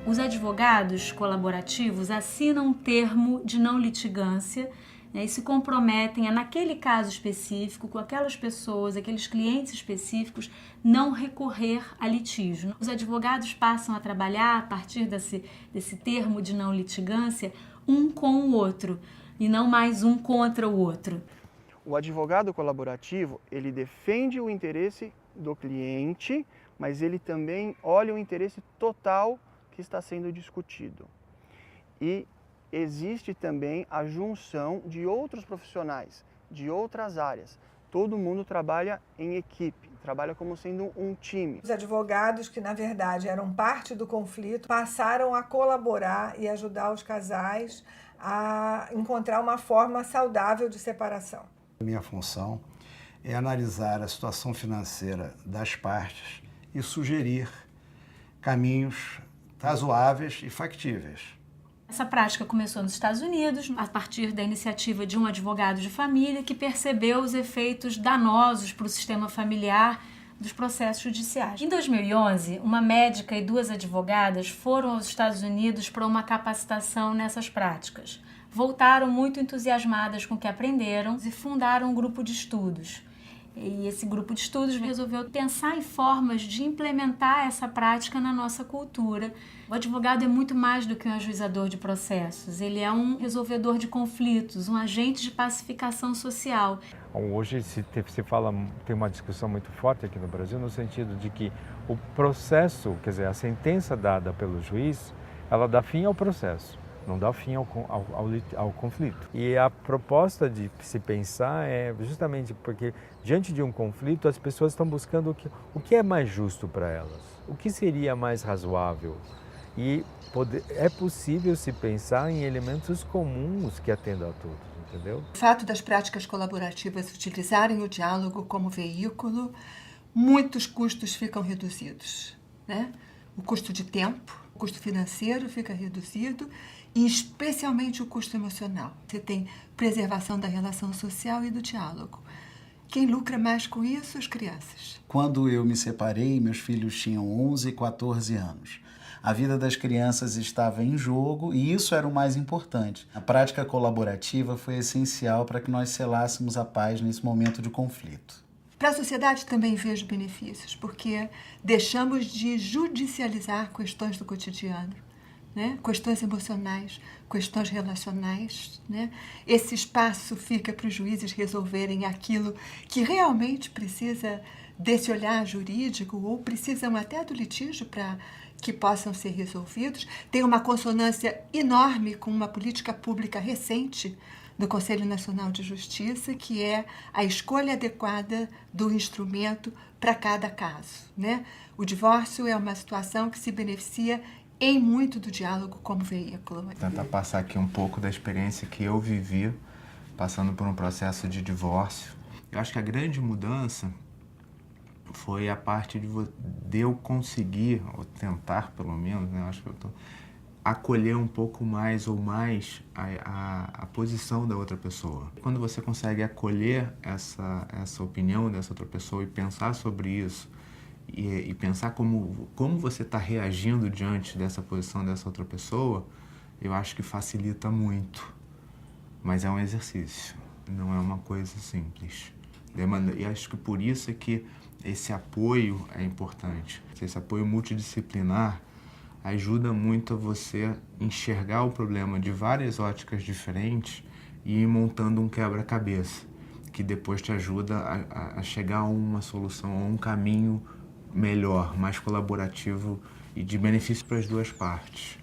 Os advogados colaborativos assinam um termo de não litigância, né, e se comprometem a, naquele caso específico, com aquelas pessoas, aqueles clientes específicos, não recorrer a litígio. Os advogados passam a trabalhar a partir desse termo de não litigância um com o outro e não mais um contra o outro. O advogado colaborativo, ele defende o interesse do cliente, mas ele também olha o interesse total que está sendo discutido. E existe também a junção de outros profissionais, de outras áreas. Todo mundo trabalha em equipe, trabalha como sendo um time. Os advogados, que na verdade eram parte do conflito, passaram a colaborar e ajudar os casais a encontrar uma forma saudável de separação. Minha função é analisar a situação financeira das partes e sugerir caminhos razoáveis e factíveis. Essa prática começou nos Estados Unidos, a partir da iniciativa de um advogado de família que percebeu os efeitos danosos para o sistema familiar dos processos judiciais. Em 2011, uma médica e 2 advogadas foram aos Estados Unidos para uma capacitação nessas práticas. Voltaram muito entusiasmadas com o que aprenderam e fundaram um grupo de estudos. E esse grupo de estudos resolveu pensar em formas de implementar essa prática na nossa cultura. O advogado é muito mais do que um ajuizador de processos. Ele é um resolvedor de conflitos, um agente de pacificação social. Hoje se fala, tem uma discussão muito forte aqui no Brasil no sentido de que o processo, quer dizer, a sentença dada pelo juiz, ela dá fim ao processo. Não dá fim ao conflito. E a proposta de se pensar é justamente porque, diante de um conflito, as pessoas estão buscando o que é mais justo para elas, o que seria mais razoável. E é possível se pensar em elementos comuns que atendam a todos, entendeu? O fato das práticas colaborativas utilizarem o diálogo como veículo, muitos custos ficam reduzidos, né? O custo de tempo, o custo financeiro fica reduzido e especialmente o custo emocional. Você tem preservação da relação social e do diálogo. Quem lucra mais com isso? As crianças. Quando eu me separei, meus filhos tinham 11 e 14 anos. A vida das crianças estava em jogo e isso era o mais importante. A prática colaborativa foi essencial para que nós selássemos a paz nesse momento de conflito. Para a sociedade também vejo benefícios, porque deixamos de judicializar questões do cotidiano, né? Questões emocionais, questões relacionais, né? Esse espaço fica para os juízes resolverem aquilo que realmente precisa desse olhar jurídico ou precisam até do litígio para que possam ser resolvidos. Tem uma consonância enorme com uma política pública recente do Conselho Nacional de Justiça, que é a escolha adequada do instrumento para cada caso, né? O divórcio é uma situação que se beneficia em muito do diálogo como veículo. Tentar passar aqui um pouco da experiência que eu vivi passando por um processo de divórcio. Eu acho que a grande mudança foi a parte de eu conseguir, ou tentar pelo menos, né? Eu acho que eu tô acolher um pouco mais ou mais a posição da outra pessoa. Quando você consegue acolher essa opinião dessa outra pessoa e pensar sobre isso, e pensar como você está reagindo diante dessa posição dessa outra pessoa, eu acho que facilita muito. Mas é um exercício, não é uma coisa simples. E acho que por isso é que esse apoio é importante. Esse apoio multidisciplinar ajuda muito a você enxergar o problema de várias óticas diferentes e ir montando um quebra-cabeça, que depois te ajuda a chegar a uma solução, a um caminho melhor, mais colaborativo e de benefício para as duas partes.